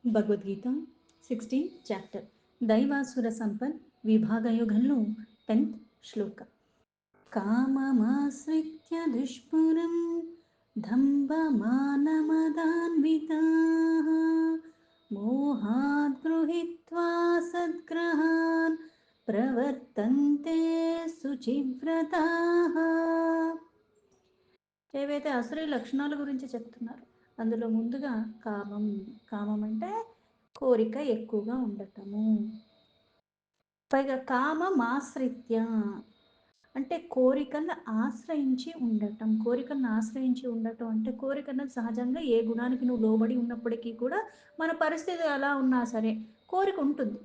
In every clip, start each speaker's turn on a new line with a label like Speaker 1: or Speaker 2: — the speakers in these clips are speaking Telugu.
Speaker 1: భగవద్గీత 16th చాప్టర్ దైవాసుర సంపన్ విభాగయోగంలో 10th శ్లోక. కామమాశ్రిత్య దుష్పురం దంభమానమదాన్వితాః మోహాద్ గృహీత్వా సద్గ్రహాన్ ప్రవర్తంతే శుచివ్రతాః. ఏవైతే అసురీ లక్షణాల గురించి చెప్తున్నారు అందులో ముందుగా కామం. కామం అంటే కోరిక ఎక్కువగా ఉండటము. పైగా కామం ఆశ్రిత్య అంటే కోరికలను ఆశ్రయించి ఉండటం. కోరికలను ఆశ్రయించి ఉండటం అంటే కోరికను సహజంగా ఏ గుణానికి నువ్వు లోబడి ఉన్నప్పటికీ కూడా మన పరిస్థితి ఎలా ఉన్నా సరే కోరిక ఉంటుంది.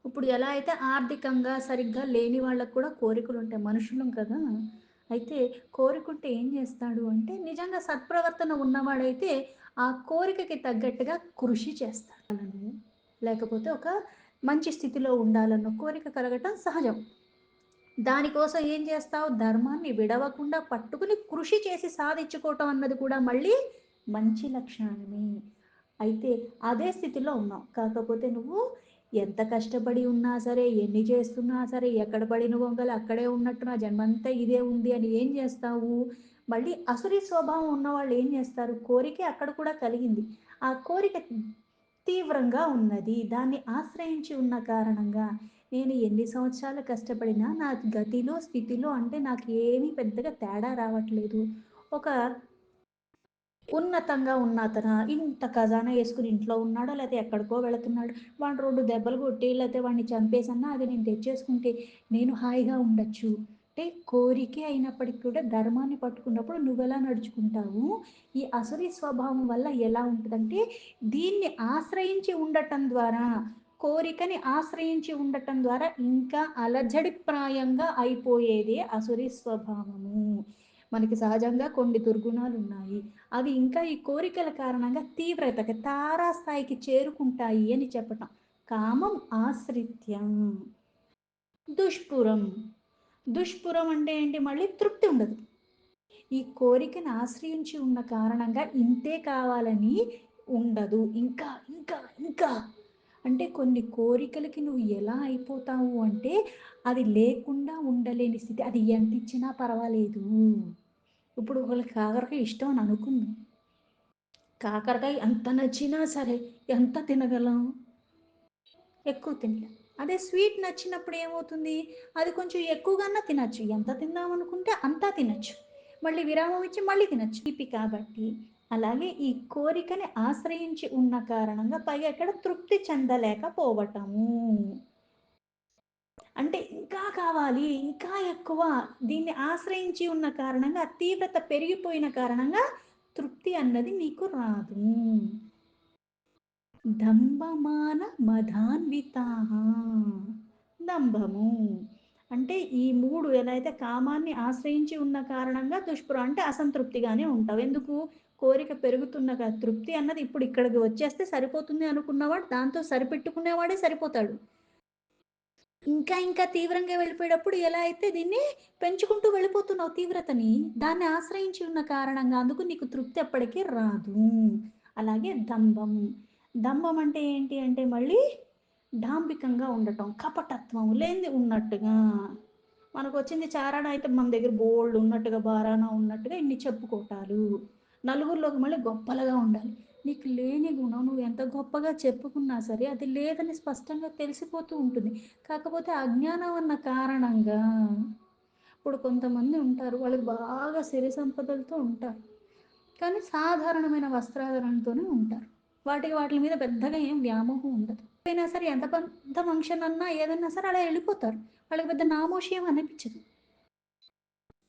Speaker 1: ఇప్పుడు ఎలా అయితే ఆర్థికంగా సరిగ్గా లేని వాళ్ళకు కూడా కోరికలు ఉంటాయి, మనుషులం కదా. అయితే కోరికుంటే ఏం చేస్తాడు అంటే నిజంగా సత్ప్రవర్తన ఉన్నవాడైతే ఆ కోరికకి తగ్గట్టుగా కృషి చేస్తాడు. లేకపోతే ఒక మంచి స్థితిలో ఉండాలన్న కోరిక కలగటం సహజం. దానికోసం ఏం చేస్తావు? ధర్మాన్ని విడవకుండా పట్టుకుని కృషి చేసి సాధించుకోవటం అన్నది కూడా మళ్ళీ మంచి లక్షణమే. అయితే అదే స్థితిలో ఉన్నావు. కాకపోతే నువ్వు ఎంత కష్టపడి ఉన్నా సరే, ఎన్ని చేస్తున్నా సరే, ఎక్కడ పడిన వంగలు అక్కడే ఉన్నట్టు నా జన్మంతా ఇదే ఉంది అని ఏం చేస్తావు? మళ్ళీ అసురీ స్వభావం ఉన్నవాళ్ళు ఏం చేస్తారు? కోరిక అక్కడ కూడా కలిగింది, ఆ కోరిక తీవ్రంగా ఉన్నది, దాన్ని ఆశ్రయించి ఉన్న కారణంగా నేను ఎన్ని సంవత్సరాలు కష్టపడినా నా గతిలో స్థితిలో అంటే నాకు ఏమీ పెద్దగా తేడా రావట్లేదు. ఒక ఉన్నతంగా ఉన్న అతను ఇంత ఖజానా వేసుకుని ఇంట్లో ఉన్నాడో లేకపోతే ఎక్కడికో వెళుతున్నాడు, వాడిని 2 దెబ్బలు కొట్టి లేకపోతే వాడిని చంపేసన్నా అది నేను తెచ్చేసుకుంటే నేను హాయిగా ఉండొచ్చు. అంటే కోరికే అయినప్పటికీ కూడా ధర్మాన్ని పట్టుకున్నప్పుడు నువ్వెలా నడుచుకుంటావు? ఈ అసురీ స్వభావం వల్ల ఎలా ఉంటుందంటే దీన్ని ఆశ్రయించి ఉండటం ద్వారా, కోరికని ఆశ్రయించి ఉండటం ద్వారా ఇంకా అలజడిప్రాయంగా అయిపోయేదే అసురీ స్వభావము. మనకి సహజంగా కొన్ని దుర్గుణాలు ఉన్నాయి, అవి ఇంకా ఈ కోరికల కారణంగా తీవ్రతకి తారాస్థాయికి చేరుకుంటాయి అని చెప్పటం. కామం ఆశ్రిత్యం. దుష్పురం. దుష్పురం అంటే ఏంటి? మళ్ళీ తృప్తి ఉండదు. ఈ కోరికను ఆశ్రయించి ఉన్న కారణంగా ఇంతే కావాలని ఉండదు. ఇంకా ఇంకా ఇంకా అంటే కొన్ని కోరికలకి నువ్వు ఎలా అయిపోతావు అంటే అది లేకుండా ఉండలేని స్థితి. అది ఎంత ఇచ్చినా పర్వాలేదు. ఇప్పుడు వాళ్ళకి కాకరకాయ ఇష్టం అని అనుకుందాం. కాకరకాయ ఎంత నచ్చినా సరే ఎంత తినగలం? ఎక్కువ తినలేం. అదే స్వీట్ నచ్చినప్పుడు ఏమవుతుంది? అది కొంచెం ఎక్కువగానే తినచ్చు. ఎంత తిందామనుకుంటే అంతా తినచ్చు. మళ్ళీ విరామం ఇచ్చి మళ్ళీ తినచ్చు. తీపి కాబట్టి. అలాగే ఈ కోరికని ఆశ్రయించి ఉన్న కారణంగా పైగా ఇక్కడ తృప్తి చెందలేకపోవటము. అంటే ఇంకా కావాలి, ఇంకా ఎక్కువ, దీన్ని ఆశ్రయించి ఉన్న కారణంగా తీవ్రత పెరిగిపోయిన కారణంగా తృప్తి అన్నది నీకు రాదు. దంభమాన మదాన్వితాః. దంభము అంటే ఈ 3 ఎలా అయితే కామాన్ని ఆశ్రయించి ఉన్న కారణంగా దుష్పురం అంటే అసంతృప్తిగానే ఉంటావు. ఎందుకు? కోరిక పెరుగుతున్న తృప్తి అన్నది ఇప్పుడు ఇక్కడికి వచ్చేస్తే సరిపోతుంది అనుకున్నవాడు దాంతో సరిపెట్టుకునేవాడే సరిపోతాడు. ఇంకా ఇంకా తీవ్రంగా వెళ్ళిపోయేటప్పుడు ఎలా అయితే దీన్ని పెంచుకుంటూ వెళ్ళిపోతున్నావు తీవ్రతని, దాన్ని ఆశ్రయించి ఉన్న కారణంగా అందుకు నీకు తృప్తి ఎప్పటికీ రాదు. అలాగే దంభం. దంభం అంటే ఏంటి అంటే మళ్ళీ డాంబికంగా ఉండటం, కపటత్వం లేనిది ఉన్నట్టుగా. మనకు వచ్చింది చారాన అయితే మన దగ్గర బోల్డ్ ఉన్నట్టుగా, బారాన ఉన్నట్టుగా ఇన్ని చెప్పుకోవటాలు. నలుగురిలోకి మళ్ళీ గొప్పలుగా ఉండాలి. నీకు లేని గుణం నువ్వు ఎంత గొప్పగా చెప్పుకున్నా సరే అది లేదని స్పష్టంగా తెలిసిపోతూ ఉంటుంది. కాకపోతే అజ్ఞానం అన్న కారణంగా ఇప్పుడు కొంతమంది ఉంటారు, వాళ్ళు బాగా సిరి సంపదలతో ఉంటారు, కానీ సాధారణమైన వస్త్రాధారణతోనే ఉంటారు. వాటి మీద పెద్దగా ఏం వ్యామోహం ఉండదు. అయినా సరే ఎంత పెద్ద ఫంక్షన్ అన్నా ఏదన్నా సరే అలా వెళ్ళిపోతారు. వాళ్ళకి పెద్ద నామోషి అనిపించదు.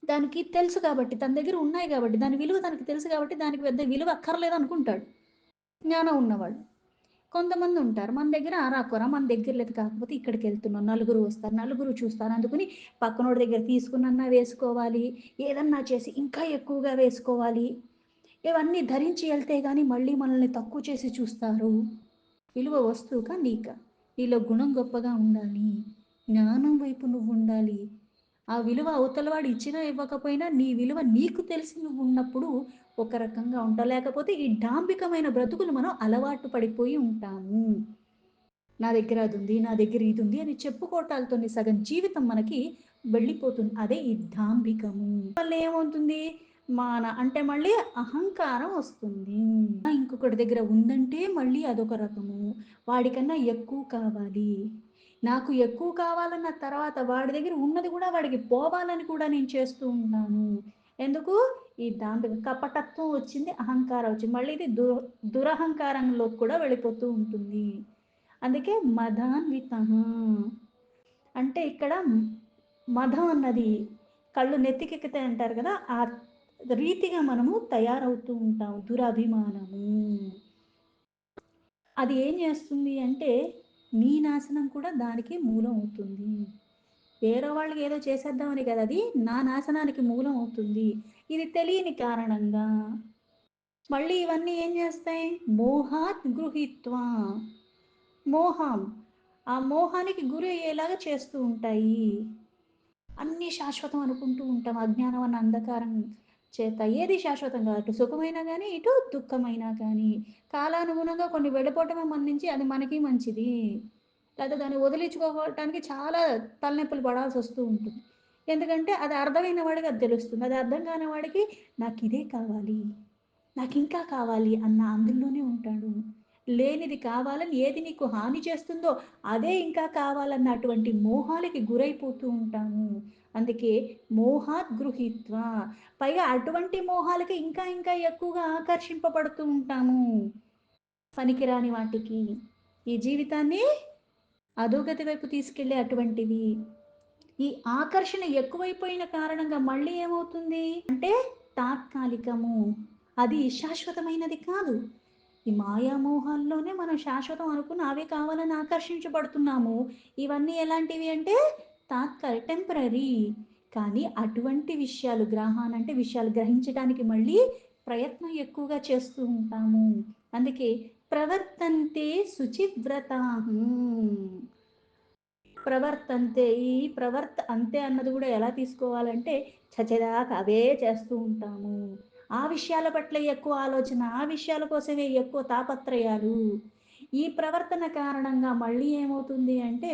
Speaker 1: దానికి తెలుసు కాబట్టి, తన దగ్గర ఉన్నాయి కాబట్టి, దాని విలువ తనకి తెలుసు కాబట్టి దానికి పెద్ద విలువ అక్కర్లేదు అనుకుంటాడు జ్ఞానం ఉన్నవాడు. కొంతమంది ఉంటారు, మన దగ్గర ఆరాకొర మన దగ్గర లేదు, కాకపోతే ఇక్కడికి వెళ్తున్నాం, నలుగురు వస్తారు, నలుగురు చూస్తారు, అందుకని పక్కనోడి దగ్గర తీసుకున్నన్నా వేసుకోవాలి, ఏదన్నా చేసి ఇంకా ఎక్కువగా వేసుకోవాలి, ఇవన్నీ ధరించి వెళ్తే కానీ మళ్ళీ మనల్ని తక్కువ చేసి చూస్తారు. విలువ వస్తువుగా నీక, నీలో గుణం గొప్పగా ఉండాలి, జ్ఞానం వైపు నువ్వు ఉండాలి. ఆ విలువ అవతలవాడు ఇచ్చినా ఇవ్వకపోయినా నీ విలువ నీకు తెలిసి నువ్వు ఉన్నప్పుడు ఒక రకంగా ఉంటాం. లేకపోతే ఈ డాంబికమైన బ్రతుకులు మనం అలవాటు పడిపోయి ఉంటాము. నా దగ్గర అదుంది, నా దగ్గర ఇదుంది అని చెప్పుకోవటాలతోని సగం జీవితం మనకి వెళ్ళిపోతుంది. అదే ఈ డాంబికము. వల్ల ఏమవుతుంది? అంటే మళ్ళీ అహంకారం వస్తుంది. ఇంకొకడి దగ్గర ఉందంటే మళ్ళీ అదొక రకము. వాడికన్నా ఎక్కువ కావాలి. నాకు ఎక్కువ కావాలన్న తర్వాత వాడి దగ్గర ఉన్నది గూడా వాడికి పోవాలని కూడా నేను చేస్తూ ఉన్నాను. ఎందుకు? ఈ దాంట్లో కపటత్వం వచ్చింది, అహంకారం వచ్చింది. మళ్ళీ ఇది దురహంకారంలోకి కూడా వెళ్ళిపోతూ ఉంటుంది. అందుకే మదాన్వితః అంటే ఇక్కడ మదం అన్నది కళ్ళు నెత్తికెక్కుతాయి అంటారు కదా! ఆ రీతిగా మనము తయారవుతూ ఉంటాం. దురభిమానము. అది ఏం చేస్తుంది అంటే, నీ నాశనం కూడా దానికి మూలం అవుతుంది. వేరే వాళ్ళకి ఏదో చేసేద్దామని కాదు. అది నా నాశనానికి మూలం అవుతుంది. ఇది తెలియని కారణంగా. మళ్ళీ ఇవన్నీ ఏం చేస్తాయి? మోహాత్ గృహీత్వా మోహం. ఆ మోహానికి గురి అయ్యేలాగా చేస్తూ ఉంటాయి. అన్నీ శాశ్వతం అనుకుంటూ ఉంటాం. అజ్ఞానం అన్న అంధకారం చేత. ఏది శాశ్వతం కాదు. అటు సుఖమైనా గానీ, ఇటు దుఃఖమైనా కానీ. కాలానుగుణంగా కొన్ని వెళ్ళిపోవటమే మన్నించి అది మనకి మంచిది. లేదా దాన్ని వదిలించుకోవటానికి చాలా తలనొప్పులు పడాల్సొస్తూ ఉంటుంది. ఎందుకంటే అది అర్థమైన వాడికి అది తెలుస్తుంది. అది అర్థం కాని వాడికి నాకిదే కావాలి. నాకింకా కావాలి అన్న అందులోనే ఉంటాడు. లేనిది కావాలని ఏది నీకు హాని చేస్తుందో అదే ఇంకా కావాలన్న అటువంటి మోహాలకి గురైపోతూ ఉంటాము. అందుకే మోహాత్ గృహీత్వా పైగా అటువంటి మోహాలకి ఇంకా ఇంకా ఎక్కువగా ఆకర్షింపబడుతూ ఉంటాము. పనికిరాని వాటికి. ఈ జీవితాన్ని అధోగతి వైపు తీసుకెళ్ళే అటువంటివి. ఈ ఆకర్షణ ఎక్కువైపోయిన కారణంగా మళ్ళీ ఏమవుతుంది అంటే తాత్కాలికము. అది శాశ్వతమైనది కాదు. ఈ మాయామోహాల్లోనే మనం శాశ్వతం అనుకుని అవే కావాలని ఆకర్షించబడుతున్నాము. ఇవన్నీ ఎలాంటివి అంటే టెంపరరీ. కానీ అటువంటి విషయాలు గ్రహానంటే విషయాలు గ్రహించడానికి మళ్ళీ ప్రయత్నం ఎక్కువగా చేస్తూ ఉంటాము. అందుకే ప్రవర్తంతే శుచివ్రతాహం. ప్రవర్తంతే. ఈ అంతే అన్నది గూడా ఎలా తీసుకోవాలంటే, చచ్చేదాకా అవే చేస్తూ ఉంటాము. ఆ విషయాల పట్ల ఎక్కువ ఆలోచన, ఆ విషయాల కోసమే ఎక్కువ తాపత్రయాలు. ఈ ప్రవర్తన కారణంగా మళ్ళీ ఏమవుతుంది అంటే,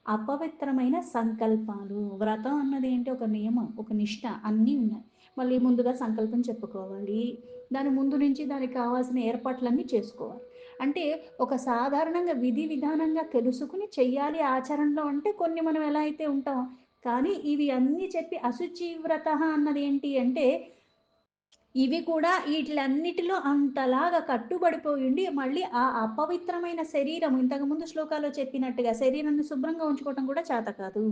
Speaker 1: అపవిత్రమైన సంకల్పాలు. వ్రతం అన్నది ఏంటి? ఒక నియమం, ఒక నిష్ట అన్నీ ఉన్నాయి. మళ్ళీ ముందుగా సంకల్పం చెప్పుకోవాలి. దాని ముందు నుంచి దానికి కావాల్సిన ఏర్పాట్లన్నీ చేసుకోవాలి. అంటే ఒక సాధారణంగా విధి విధానంగా తెలుసుకుని చెయ్యాలి ఆచరణలో అంటే కొన్ని మనం ఎలా అయితే ఉంటామో. కానీ ఇవి అన్నీ చెప్పి అశుచి వ్రతః అన్నది ఏంటి అంటే, ఇవి కూడా ఈటిలన్నిటిలో అంతలాగా కట్టుబడిపోయుండి మళ్ళీ ఆ అపవిత్రమైన శరీరం ఇంతకుముందు శ్లోకాల్లో చెప్పినట్టుగా శరీరాన్ని శుభ్రంగా ఉంచుకోవటం కూడా చేత కాదు.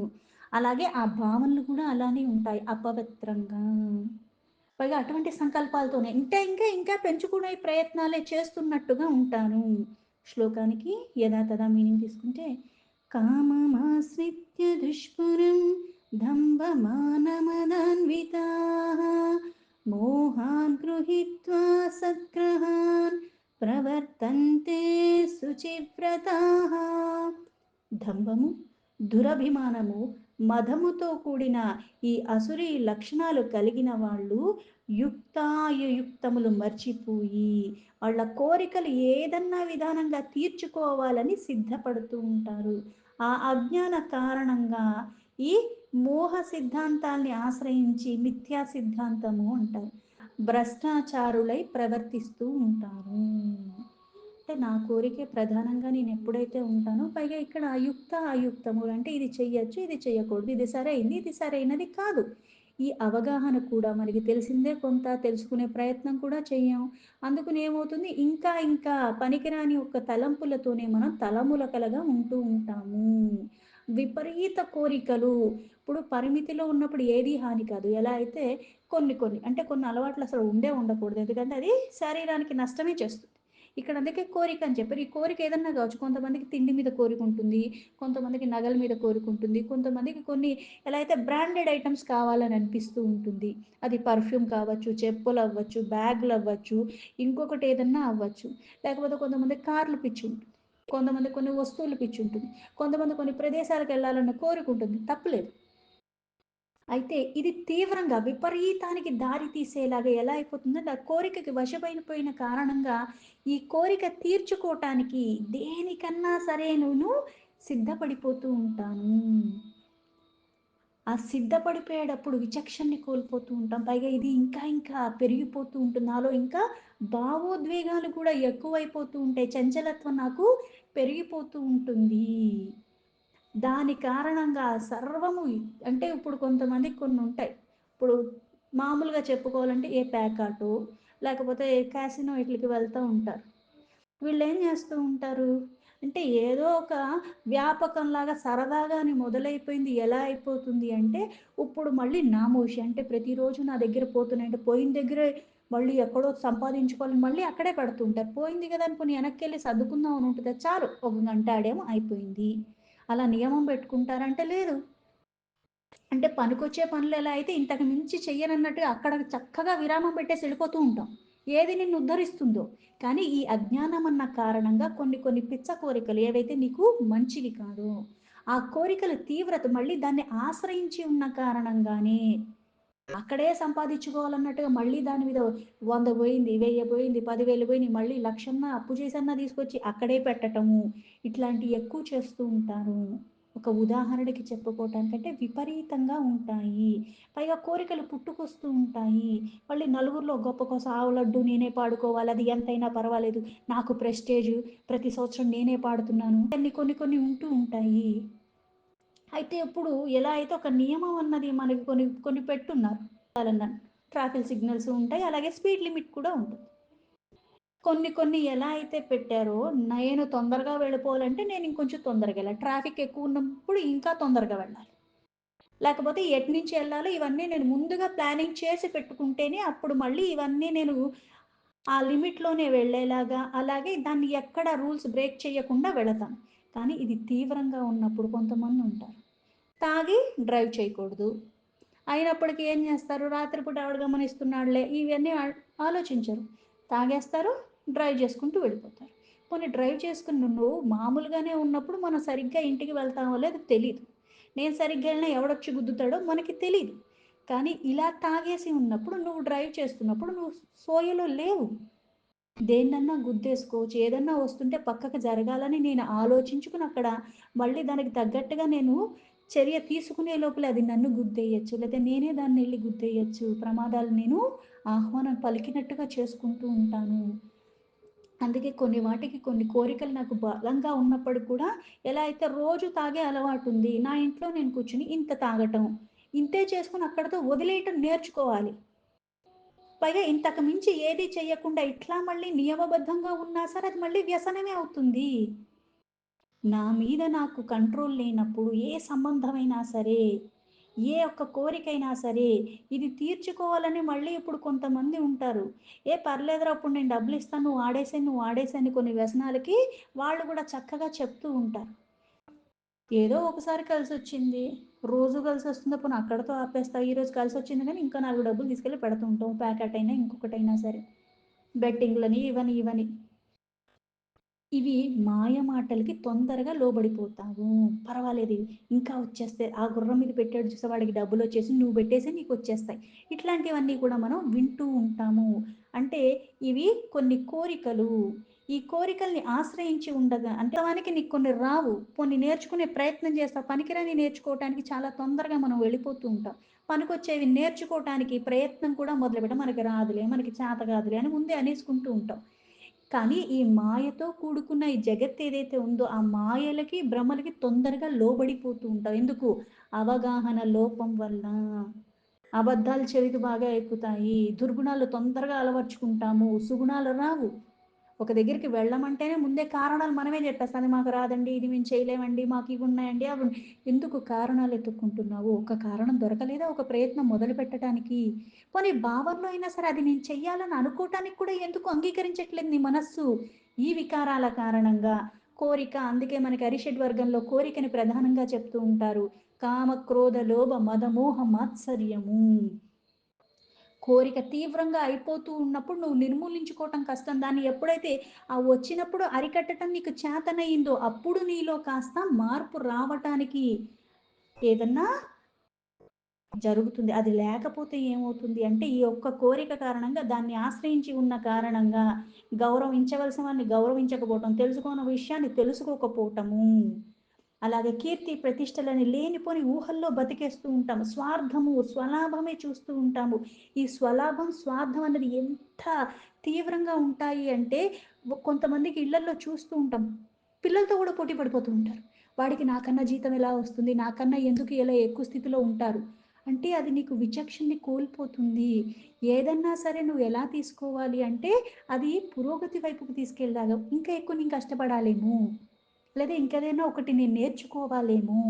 Speaker 1: అలాగే ఆ భావనలు కూడా అలానే ఉంటాయి అపవిత్రంగా. పైగా అటువంటి సంకల్పాలతోనే ఇంకా పెంచుకునే ప్రయత్నాలే చేస్తున్నట్టుగా ఉంటాను. శ్లోకానికి యథాతథ మీనింగ్ తీసుకుంటే కామమాశ్రిత్య దుష్పురం దంభమానమదాన్వితాః మోహాన్ గృహీత్వా సద్గ్రహాన్ ప్రవర్తంతే శుచివ్రతాః. దంభము, దురభిమానము, మదముతో కూడిన ఈ అసురీ లక్షణాలు కలిగిన వాళ్ళు యుక్తాయుయుక్తములు మర్చిపోయి వాళ్ళ కోరికలు ఏదన్నా విధానంగా తీర్చుకోవాలని సిద్ధపడుతూ ఉంటారు. ఆ అజ్ఞాన కారణంగా ఈ మోహ సిద్ధాంతాల్ని ఆశ్రయించి మిథ్యా సిద్ధాంతము అంటారు. భ్రష్టాచారులై ప్రవర్తిస్తూ ఉంటారు. అంటే నా కోరికే ప్రధానంగా నేను ఎప్పుడైతే ఉంటానో పైగా ఇక్కడ అయుక్తములు అంటే ఇది చెయ్యొచ్చు, ఇది చెయ్యకూడదు, ఇది సరైంది, ఇది సరైనది కాదు. ఈ అవగాహన కూడా మనకి తెలిసిందే కొంత తెలుసుకునే ప్రయత్నం కూడా చెయ్యం. అందుకని ఏమవుతుంది ఇంకా పనికిరాని ఒక తలంపులతోనే మనం తలములకలుగా ఉంటూ ఉంటాము. విపరీత కోరికలు ఇప్పుడు పరిమితిలో ఉన్నప్పుడు ఏది హాని కాదు. ఎలా అయితే కొన్ని అంటే కొన్ని అలవాట్లు అసలు ఉండకూడదు. ఎందుకంటే అది శరీరానికి నష్టమే చేస్తుంది. ఇక్కడ అందుకే కోరిక అని చెప్పారు. ఈ కోరిక ఏదన్నా కావచ్చు. కొంతమందికి తిండి మీద కోరికుంటుంది. కొంతమందికి నగల మీద కోరికుంటుంది. కొంతమందికి కొన్ని ఎలా అయితే బ్రాండెడ్ ఐటెమ్స్ కావాలని అనిపిస్తూ ఉంటుంది. అది పర్ఫ్యూమ్ కావచ్చు, చెప్పులవ్వచ్చు, బ్యాగులవ్వచ్చు, ఇంకొకటి ఏదన్నా అవ్వచ్చు. లేకపోతే కొంతమందికి కార్లు పిచ్చి ఉంటుంది. కొంతమందికి కొన్ని వస్తువులు పిచ్చి ఉంటుంది. కొంతమంది కొన్ని ప్రదేశాలకు వెళ్ళాలన్న కోరిక ఉంటుంది. తప్పులేదు. అయితే ఇది తీవ్రంగా విపరీతానికి దారి తీసేలాగా ఎలా అయిపోతుందంటే, ఆ కోరికకి వశమైపోయిన కారణంగా, ఈ కోరిక తీర్చుకోటానికి దేనికన్నా సరే నేను సిద్ధపడిపోతూ ఉంటాను. ఆ సిద్ధపడిపోయేటప్పుడు విచక్షణని కోల్పోతూ ఉంటాం. పైగా ఇది ఇంకా ఇంకా పెరిగిపోతూ ఉంటుంది. నాలో ఇంకా భావోద్వేగాలు కూడా ఎక్కువైపోతూ ఉంటాయి. చంచలత్వం నాకు పెరిగిపోతూ ఉంటుంది. దాని కారణంగా సర్వము అంటే ఇప్పుడు కొంతమందికి కొన్నుంటాయి. ఇప్పుడు మామూలుగా చెప్పుకోవాలంటే ఏ ప్యాకాటో, లేకపోతే కాసినో ఈట్లికి వెళ్తా ఉంటారు. వీళ్ళేం జేస్తూ ఉంటారు, అంటే ఏదో ఒక వ్యాపకంలాగా సరదాగాని మొదలైపోయింది. ఎలా అయిపోతుంది అంటే, ఇప్పుడు మళ్ళీ నామోషి. అంటే ప్రతిరోజు నా దగ్గర పోతున్నాయి. అంటే పోయిన దగ్గరే మళ్ళీ ఎక్కడో సంపాదించుకోవాలని మళ్ళీ అక్కడే పెడుతూ ఉంటారు. పోయింది గదా! అనుకోని వెనక్కెళ్ళి సర్దుకుందాం అని ఉంటదా, చాలు ఒక గంట ఆడాము అయిపోయింది. అలా నియమం పెట్టుకుంటారంటే లేదు. అంటే పనికొచ్చే పనులు ఎలా అయితే ఇంతకు మించి చెయ్యనన్నట్టుగా అక్కడ చక్కగా విరామం పెట్టేసి వెళ్ళిపోతూ ఉంటాం. ఏది నిన్ను ఉద్ధరిస్తుందో. కానీ ఈ అజ్ఞానం అన్న కారణంగా కొన్ని కొన్ని పిచ్చ కోరికలు ఏవైతే నీకు మంచివి కాదో, ఆ కోరికల తీవ్రత మళ్ళీ దాన్ని ఆశ్రయించి ఉన్న కారణంగానే అక్కడే సంపాదించుకోవాలన్నట్టుగా మళ్ళీ దాని మీద 100 పోయింది, 1000 పోయింది, 10,000 పోయినియి. మళ్ళీ లక్షన్నా అప్పు చేసన్నా తీసుకొచ్చి అక్కడే పెట్టటము. ఇట్లాంటియి ఎక్కువ చేస్తూ ఉంటారు. ఒక ఉదాహరణకి చెప్పుకోవటానికంటే విపరీతంగా ఉంటాయి. పైగా కోరికలు పుట్టుకొస్తూ ఉంటాయి. మళ్ళీ నలుగురిలో గొప్ప కోసం ఆవు లడ్డు నేనే పాడుకోవాలి. అది ఎంతైనా పర్వాలేదు. నాకు ప్రెస్టేజు. ప్రతి సంవత్సరం నేనే పాడుతున్నాను. కొన్ని కొన్ని కొన్ని ఉంటూ ఉంటాయి. అయితే ఇప్పుడు ఎలా అయితే ఒక నియమం అన్నది మనకి కొన్ని కొన్ని పెట్టున్నారు. చాలన్నా ట్రాఫిక్ సిగ్నల్స్ ఉంటాయి. అలాగే స్పీడ్ లిమిట్ కూడా ఉంటుంది. కొన్ని కొన్ని ఎలా అయితే పెట్టారో నేను తొందరగా వెళ్ళిపోవాలంటే నేను ఇంకొంచెం తొందరగా వెళ్ళాలి. ట్రాఫిక్ ఎక్కువ ఉన్నప్పుడు ఇంకా తొందరగా వెళ్ళాలి. లేకపోతే ఎటునుంచి వెళ్ళాలో ఇవన్నీ నేను ముందుగా ప్లానింగ్ చేసి పెట్టుకుంటేనే అప్పుడు మళ్ళీ ఇవన్నీ నేను ఆ లిమిట్‌లోనే వెళ్ళేలాగా, అలాగే దాన్ని ఎక్కడ రూల్స్ బ్రేక్ చేయకుండా వెళతాను. కానీ ఇది తీవ్రంగా ఉన్నప్పుడు కొంతమందుంటారు. తాగి డ్రైవ్ చేయకూడదు. అయినప్పటికీ ఏం జేస్తారు, రాత్రిపూట ఎవడు గమనిస్తున్నాడులే ఇవన్నీ ఆలోచించరు. తాగేస్తారు, డ్రైవ్ చేసుకుంటూ వెళ్ళిపోతారు. పోనీ డ్రైవ్ చేసుకుని నువ్వు మామూలుగానే ఉన్నప్పుడు మనం సరిగ్గా ఇంటికి వెళ్తామో లేదో తెలీదు. నేను సరిగ్గా ఎళ్ళినా ఎవడొచ్చి గుద్దుతాడో మనకి తెలీదు. కానీ ఇలా తాగేసి ఉన్నప్పుడు నువ్వు డ్రైవ్ చేస్తున్నప్పుడు నువ్వు సోయలో లేవు. దేన్నన్నా గుద్దేసుకోవచ్చు. ఏదన్నా వస్తుంటే పక్కకు జరగాలని నేను ఆలోచించుకుని అక్కడ మళ్ళీ దానికి తగ్గట్టుగా నేను చర్య తీసుకునే లోపలే అది నన్ను గుద్దేయొచ్చు. లేతే నేనే దాన్నెళ్లి గుద్దేయొచ్చు. ప్రమాదాలు నేను ఆహ్వానం పలికినట్టుగా చేసుకుంటూ ఉంటాను. అందుకే కొన్ని వాటికి కొన్ని కోరికలు నాకు బలంగా ఉన్నప్పటికి కూడా ఎలా అయితే రోజు తాగే అలవాటుంది. నా ఇంట్లో నేను కూర్చొని ఇంత తాగటం. ఇంతే చేసుకొని అక్కడితో వదిలేయటం నేర్చుకోవాలి. పైగా ఇంతకు మించి ఏది చెయ్యకుండా ఇట్లా మళ్ళీ నియమబద్ధంగా ఉన్నా సరే అది మళ్ళీ వ్యసనమే అవుతుంది. నా మీద నాకు కంట్రోల్ లేనప్పుడు ఏ సంబంధమైనా సరే, ఏ ఒక్క కోరికైనా సరే, ఇది తీర్చుకోవాలని మళ్ళీ ఇప్పుడు కొంతమంది ఉంటారు. పర్లేదురా అప్పుడు నేను డబ్బులిస్తాను నువ్వు వాడేసేయి, నువ్వు వాడేసేయి అని కొన్ని వ్యసనాలకి వాళ్ళు కూడా చక్కగా చెప్తూ ఉంటారు. ఏదో ఒకసారి కలిసొచ్చింది. రోజు కలిసొస్తుందా పోనీ అక్కడితో ఆపేస్తా. ఈరోజు కలిసొచ్చింది గానీ ఇంకా 4 డబ్బులు తీసుకెళ్ళి పెడుతూ ఉంటాం. ప్యాకెట్ అయినా, ఇంకొకటైనా సరే. బెట్టింగ్‌లని ఇవని, ఇవని. ఇవి మాయ మాటలకి తొందరగా లోబడిపోతావు. పర్వాలేదు ఇంకా వచ్చేస్తాయి. ఆ గుర్రం మీద పెట్టాడు చూసావా వాడికి డబ్బులొచ్చేసి నువ్వు పెట్టేసేయి నీకొచ్చేస్తాయి. ఇట్లాంటివన్నీ కూడా మనం వింటూ ఉంటాము. అంటే ఇవి కొన్ని కోరికలు. ఈ కోరికల్ని ఆశ్రయించి ఉండగా అంటే వానికి నీకు కొన్ని రావు. కొన్ని నేర్చుకునే ప్రయత్నం చేస్తావు. పనికిరానియి నేర్చుకోవటానికి చాలా తొందరగా మనం వెళ్ళిపోతూ ఉంటాం. పనికొచ్చేవి నేర్చుకోవటానికి ప్రయత్నం కూడా మొదలుపెట్టాం. మనకి రాదులే, మనకి చేత కాదులే అని ముందే అనేసుకుంటూ ఉంటాం. కానీ ఈ మాయతో కూడుకున్న ఈ జగత్తేదైతే ఉందో, ఆ మాయలకి, భ్రమలకి తొందరగా లోబడిపోతూ ఉంటాం. ఎందుకు? అవగాహన లోపం వల్ల. అబద్ధాలు చెవికి బాగా ఎక్కుతాయి. దుర్గుణాలు తొందరగా అలవరుచుకుంటాము. సుగుణాలు రావు. ఒక దగ్గరికి వెళ్ళమంటేనే ముందే కారణాలు మనమే చెప్పేస్తాం. అది మాకు రాదండి, ఇది మేము చేయలేమండి, మాకు ఇవున్నాయండి, అవున్నాయండి. ఎందుకు కారణాలు ఎతుక్కుంటున్నావు? ఒక కారణం దొరకలేదా ఒక ప్రయత్నం మొదలుపెట్టడానికి? పోనీ భావనలో అయినా సరే అది నేను చెయ్యాలని అనుకోవటానికి కూడా ఎందుకు అంగీకరించట్లేదు నీ మనస్సు? ఈ వికారాల కారణంగా. కోరిక అందుకే మనకి అరిషడ్ వర్గంలో కోరికని ప్రధానంగా చెప్తూ ఉంటారు. కామ, క్రోధ, లోభ, మద, మోహ, మాత్సర్యము. కోరిక తీవ్రంగా అయిపోతూ ఉన్నప్పుడు నువ్వు నిర్మూలించుకోవటం కష్టం. దాన్ని ఎప్పుడైతే వచ్చినప్పుడు అరికట్టటం నీకు చేతనయిందో అప్పుడు నీలో కాస్త మార్పు రావటానికి ఏదన్నా జరుగుతుంది. అది లేకపోతే ఏమవుతుంది అంటే, ఈ ఒక్క కోరిక కారణంగా దాన్ని ఆశ్రయించి ఉన్న కారణంగా గౌరవించవలసిన వాడిని గౌరవించకపోవటం, తెలుసుకోని విషయాన్ని తెలుసుకోకపోవటము. అలాగే కీర్తి ప్రతిష్టలని లేనిపోని ఊహల్లో బతికేస్తూ ఉంటాము. స్వార్థము, స్వలాభమే చూస్తూ ఉంటాము. ఈ స్వలాభం, స్వార్థం అన్నది ఎంత తీవ్రంగా ఉంటాయి అంటే, కొంతమందికి ఇళ్లల్లో చూస్తూ ఉంటాం. పిల్లలతో కూడా పోటీ పడిపోతూ ఉంటారు. వాడికి నాకన్నా జీతం ఎలా వస్తుంది? నాకన్నా ఎందుకు ఇలా ఎక్కువ స్థితిలో ఉంటారు? అంటే అది నీకు విచక్షణని కోల్పోతుంది. ఏదన్నా సరే నువ్వు ఎలా తీసుకోవాలి అంటే, అది పురోగతి వైపుకు తీసుకెళ్ళాలి. ఇంకా ఎక్కువ నేను కష్టపడాలేమో! లేదా ఇంకేదైనా ఒకటి నేను నేర్చుకోవాలేమో,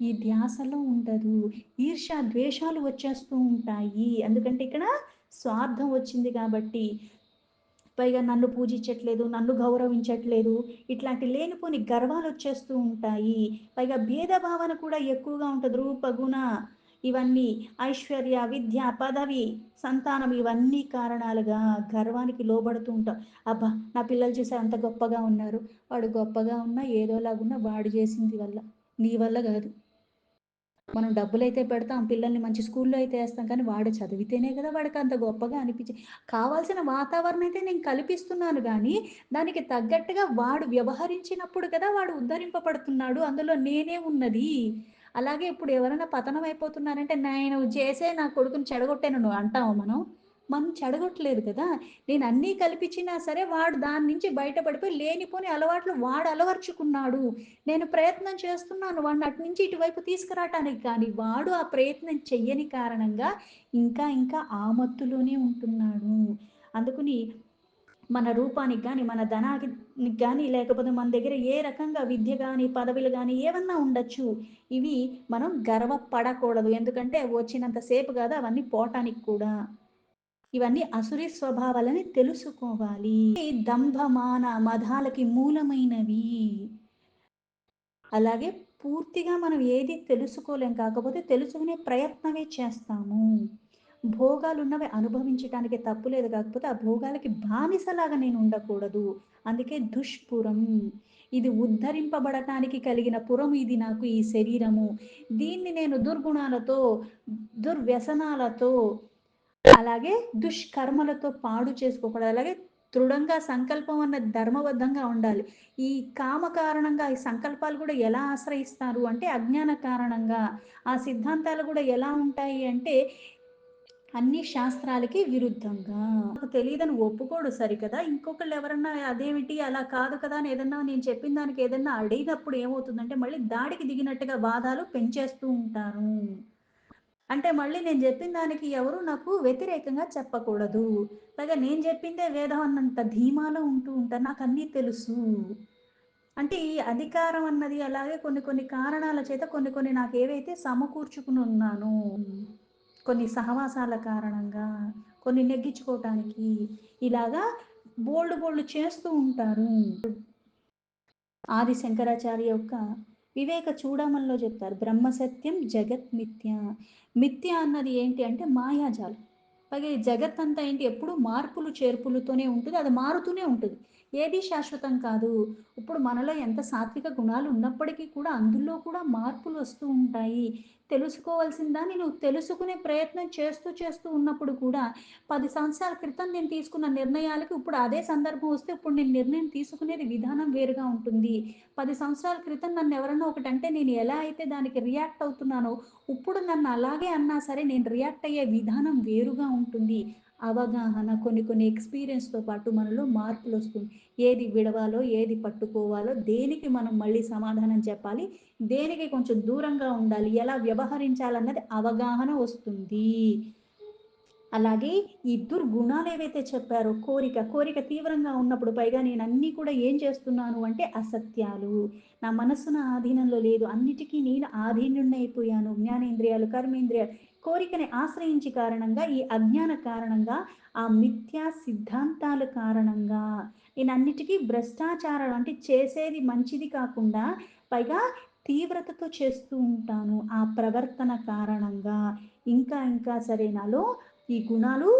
Speaker 1: ఈ ధ్యాసలో ఉండదు. ఈర్ష్య, ద్వేషాలు వచ్చేస్తూ ఉంటాయి. ఎందుకంటే ఇక్కడ స్వార్థం వచ్చింది కాబట్టి. పైగా నన్ను పూజించట్లేదు, నన్ను గౌరవించట్లేదు. ఇట్లాంటి లేనిపోని గర్వాలొచ్చేస్తూ ఉంటాయి. పైగా భేద భావన కూడా ఎక్కువగా ఉంటది. రూప, గుణ ఇవన్నీ ఐశ్వర్య, విద్య, పదవి, సంతానం ఇవన్నీ కారణాలుగా గర్వానికి లోబడుతూ ఉంటాం. అబ్బా! నా పిల్లలు చూసావా ఎంత గొప్పగా ఉన్నారు. వాడు గొప్పగా ఉన్నా, ఏదోలాగున్నా వాడు చేసింది వల్ల. నీ వల్ల గాదు. మనం డబ్బులైతే పెడతాం. పిల్లల్ని మంచి స్కూల్‌లో అయితే ఏస్తాం. కానీ వాడు చదివితేనే కదా వాడికంత గొప్పగా కావాల్సిన వాతావరణం అయితే నేను కల్పిస్తున్నాను గానీ, దానికి తగ్గట్టుగా వాడు వ్యవహరించినప్పుడు కదా వాడు ఉద్ధరింపబడుతున్నాడు. అందులో నేనే ఉన్నది. అలాగే ఇప్పుడు ఎవరైనా పతనం అయిపోతున్నారంటే, నేను చేసే నా కొడుకుని చెడగొట్టాను నువ్వు అంటామా మనం? మనం చెడగొట్టలేదు కదా! నేను అన్నీ కల్పించినా సరే వాడు దాని నుంచి బయటపడిపోయి లేనిపోని అలవాట్లు వాడు అలవరుచుకున్నాడు. నేను ప్రయత్నం చేస్తున్నాను వాడిని అటు నుంచి ఇటువైపు తీసుకురాటానికి. కానీ వాడు ఆ ప్రయత్నం చెయ్యని కారణంగా ఇంకా ఇంకా ఆ మత్తులోనే ఉంటున్నాడు. అందుకని మన రూపానికి గాని, మన ధనానికి గాని, లేకపోతే మన దగ్గర ఏ రకంగా విద్య గాని, పదవులు గాని ఏవన్నా ఉండొచ్చు. ఇవి మనం గర్వపడకూడదు. ఎందుకంటే వచ్చినంత సేపు కాదు అవన్నీ పోటానికి కూడా. ఇవన్నీ అసురి స్వభావాలని తెలుసుకోవాలి. దంభ, మాన, మదాలకి మూలమైనవి. అలాగే పూర్తిగా మనం ఏది తెలుసుకోలేం. కాకపోతే తెలుసుకునే ప్రయత్నమే చేస్తాము. భోగాలున్నవి అనుభవించటానికి తప్పు లేదు. కాకపోతే ఆ భోగాలకి బానిసలాగా నేను ఉండకూడదు. అందుకే దుష్పురం. ఇది ఉద్ధరింపబడటానికి కలిగిన పురం ఇది నాకు ఈ శరీరము. దీన్ని నేను దుర్గుణాలతో, దుర్వ్యసనాలతో అలాగే దుష్కర్మలతో పాడు చేసుకోకూడదు. అలాగే దృఢంగా సంకల్పం అన్నది ధర్మబద్ధంగా ఉండాలి. ఈ కామ కారణంగా ఈ సంకల్పాలు కూడా ఎలా ఆశ్రయిస్తారు అంటే అజ్ఞాన కారణంగా. ఆ సిద్ధాంతాలు కూడా ఎలా ఉంటాయి అంటే అన్ని శాస్త్రాలకి విరుద్ధంగా. నాకు తెలీదని ఒప్పుకోడు సరికదా! ఇంకొకళ్ళు ఎవరన్నా అదేమిటి అలా కాదు కదా! అని ఏదన్నా నేను చెప్పిన దానికి ఏదన్నా అడిగినప్పుడు ఏమవుతుందంటే మళ్ళీ దాడికి దిగినట్టుగా వాదాలు పెంచేస్తూ ఉంటారు. అంటే మళ్ళీ నేను జెప్పిన దానికి ఎవరు నాకు వ్యతిరేకంగా చెప్పకూడదు. పైగా నేను జెప్పిందే వేదం అన్నంత ధీమాలో ఉంటూ ఉంటారు. నాకన్నీ తెలుసు. అంటే ఈ అధికారం అన్నది అలాగే కొన్ని కొన్ని కారణాల చేత కొన్ని కొన్ని నాకేవైతే సమకూర్చుకునున్నానో, కొన్ని సహవాసాల కారణంగా, కొన్ని నెగ్గించుకోవటానికి ఇలాగా బోలెడు బోలెడు చేస్తూ ఉంటారు. ఆది శంకరాచార్య యొక్క వివేక చూడమనిలో చెప్తారు. బ్రహ్మ సత్యం, జగత్ మిథ్య. మిథ్య అన్నది ఏంటి అంటే మాయాజాలం. పైగా ఈ జగత్ అంతా ఏంటి ఎప్పుడు మార్పులు, చేర్పులతోనే ఉంటుంది. అది మారుతూనే ఉంటుంది. ఏది శాశ్వతం కాదు. ఇప్పుడు మనలో ఎంత సాత్విక గుణాలు ఉన్నప్పటికీ కూడా అందులో కూడా మార్పులు వస్తూ ఉంటాయి. తెలుసుకోవాల్సిన దాన్ని నువ్వు తెలుసుకునే ప్రయత్నం చేస్తూ చేస్తూ ఉన్నప్పుడు కూడా 10 సంవత్సరాల క్రితం నేను తీసుకున్న నిర్ణయాలకి ఇప్పుడు అదే సందర్భం వస్తే ఇప్పుడు నేను నిర్ణయం తీసుకునేది విధానం వేరుగా ఉంటుంది. 10 సంవత్సరాల క్రితం నన్ను ఎవరన్నా ఒకటంటే నేను ఎలా అయితే దానికి రియాక్ట్ అవుతున్నానో, ఇప్పుడు నన్ను అలాగే అన్నా సరే నేను రియాక్ట్ అయ్యే విధానం వేరుగా ఉంటుంది. అవగాహన కొన్ని కొన్ని ఎక్స్‌పీరియన్స్‌తో పాటు మనలో మార్పులొస్తుంది. ఏది విడవాలో, ఏది పట్టుకోవాలో, దేనికి మనం మళ్ళీ సమాధానం చెప్పాలి, దేనికి కొంచెం దూరంగా ఉండాలి, ఎలా వ్యవహరించాలన్నది అవగాహన వస్తుంది. అలాగే ఈ దుర్గుణాలేవైతే చెప్పారో కోరిక తీవ్రంగా ఉన్నప్పుడు పైగా నేనన్నీ కూడా ఏం చేస్తున్నాను అంటే అసత్యాలు. నా మనస్సు నా ఆధీనంలో లేదు. అన్నిటికీ నేను ఆధీనుడినైపోయాను. జ్ఞానేంద్రియాలు, కర్మేంద్రియాలు కోరికని ఆశ్రయించి కారణంగా ఈ అజ్ఞాన కారణంగా, ఆ మిథ్యా సిద్ధాంతాల కారణంగా నేనన్నిటికీ భ్రష్టాచారం అంటే చేసేది మంచిది కాకుండా పైగా తీవ్రతతో చేస్తూ ఉంటాను. ఆ ప్రవర్తన కారణంగా ఇంకా ఇంకా సరే నాలో ఈ గుణాలు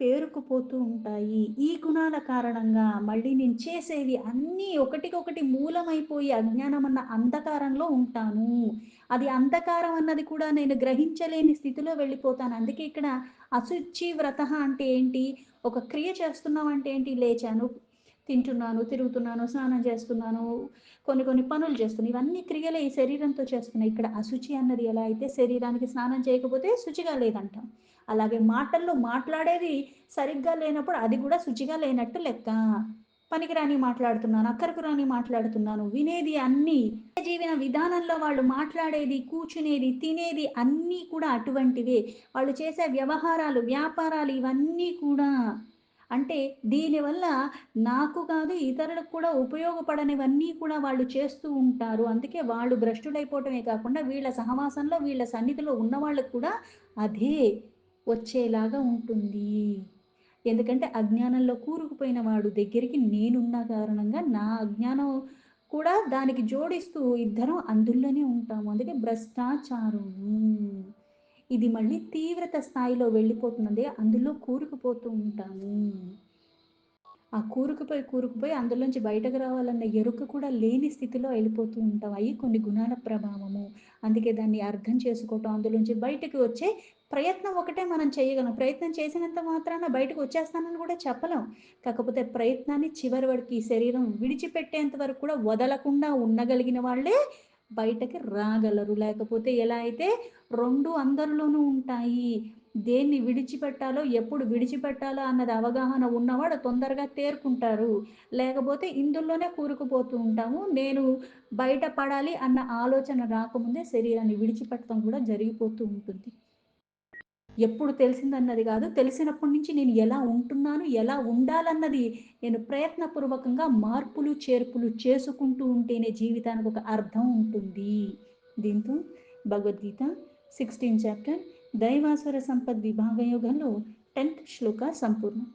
Speaker 1: పేరుకుపోతూ ఉంటాయి. ఈ గుణాల కారణంగా మళ్ళీ నేను చేసేవి అన్నీ ఒకటికొకటి మూలమైపోయి అజ్ఞానం అన్న అంధకారంలో ఉంటాను. అది అంధకారం అన్నది కూడా నేను గ్రహించలేని స్థితిలో వెళ్ళిపోతాను. అందుకే ఇక్కడ అశుచి వ్రతః అంటే ఏంటి? ఒక క్రియ చేస్తున్నాం అంటే ఏంటి? లేచాను, తింటున్నాను, తిరుగుతున్నాను, స్నానం చేస్తున్నాను, కొన్ని కొన్ని పనులు చేస్తున్నా. ఇవన్నీ క్రియలే ఈ శరీరంతో చేస్తున్నా. ఇక్కడ అశుచి అన్నది ఎలా అయితే శరీరానికి స్నానం చేయకపోతే శుచిగా లేదంటాం. అలాగే మాటల్లో మాట్లాడేది సరిగ్గా లేనప్పుడు అది కూడా శుచిగా లేనట్టు లెక్క. పనికిరాని మాట్లాడుతున్నాను, అక్కరకు రాని మాట్లాడుతున్నాను, వినేది అన్నీ జీవన విధానంలో వాళ్ళు మాట్లాడేది, కూర్చునేది, తినేది అన్నీ కూడా అటువంటివే. వాళ్ళు చేసే వ్యవహారాలు, వ్యాపారాలు ఇవన్నీ కూడా అంటే దీనివల్ల నాకు కాదు ఇతరులకు కూడా ఉపయోగపడనివన్నీ కూడా వాళ్ళు చేస్తూ ఉంటారు. అందుకే వాళ్ళు భ్రష్టులైపోవటమే కాకుండా వీళ్ళ సహవాసంలో, వీళ్ళ సన్నిధిలో ఉన్నవాళ్ళకి కూడా అదే వచ్చేలాగా ఉంటుంది. ఎందుకంటే అజ్ఞానంలో కూరుకుపోయిన వాడు దగ్గరికి నేనున్న కారణంగా నా అజ్ఞానం కూడా దానికి జోడిస్తూ ఇద్దరం అందులోనే ఉంటాము. అందుకే భ్రష్టాచారము. ఇది మళ్ళీ తీవ్రత స్థాయిలో వెళ్ళిపోతుందండి. అందులో కూరుకుపోతూ ఉంటాము. ఆ కూరుకుపోయి, కూరుకుపోయి అందులోంచి బయటకు రావాలన్న ఎరుక కూడా లేని స్థితిలో వెళ్ళిపోతూ ఉంటాం. అయి కొన్ని గుణాల ప్రభావము. అందుకే దాన్ని అర్థం చేసుకోవటం, అందులోంచి బయటకి వచ్చే ప్రయత్నం ఒకటే మనం చేయగలం. ప్రయత్నం చేసినంత మాత్రాన బయటకు వచ్చేస్తానని కూడా చెప్పలేం. కాకపోతే ప్రయత్నాన్ని చివరి వరకు ఈ శరీరం విడిచిపెట్టేంత వరకు కూడా వదలకుండా ఉండగలిగిన వాళ్ళే బయటకి రాగలరు. లేకపోతే ఎలా అయితే 2 అందరిలోనూ ఉంటాయి. దేన్ని విడిచిపెట్టాలో, ఎప్పుడు విడిచిపెట్టాలో అన్నది అవగాహన ఉన్నవాడు తొందరగా తేరుకుంటారు. లేకపోతే ఇందులోనే కూరుకుపోతూ ఉంటాము. నేను బయట పడాలి అన్న ఆలోచన రాకముందే శరీరాన్ని విడిచిపెట్టడం కూడా జరిగిపోతూ ఉంటుంది. ఎప్పుడు తెలిసిందన్నది గాదు. తెలిసినప్పటి నుంచి నేను ఎలా ఉంటున్నాను, ఎలా ఉండాలన్నది నేను ప్రయత్నపూర్వకంగా మార్పులు, చేర్పులు చేసుకుంటూ ఉంటేనే జీవితానికి ఒక అర్థం ఉంటుంది. దీంతో భగవద్గీత 16th చాప్టర్ దైవాసుర సంపద్ విభాగ యోగంలో 10th శ్లోక సంపూర్ణం.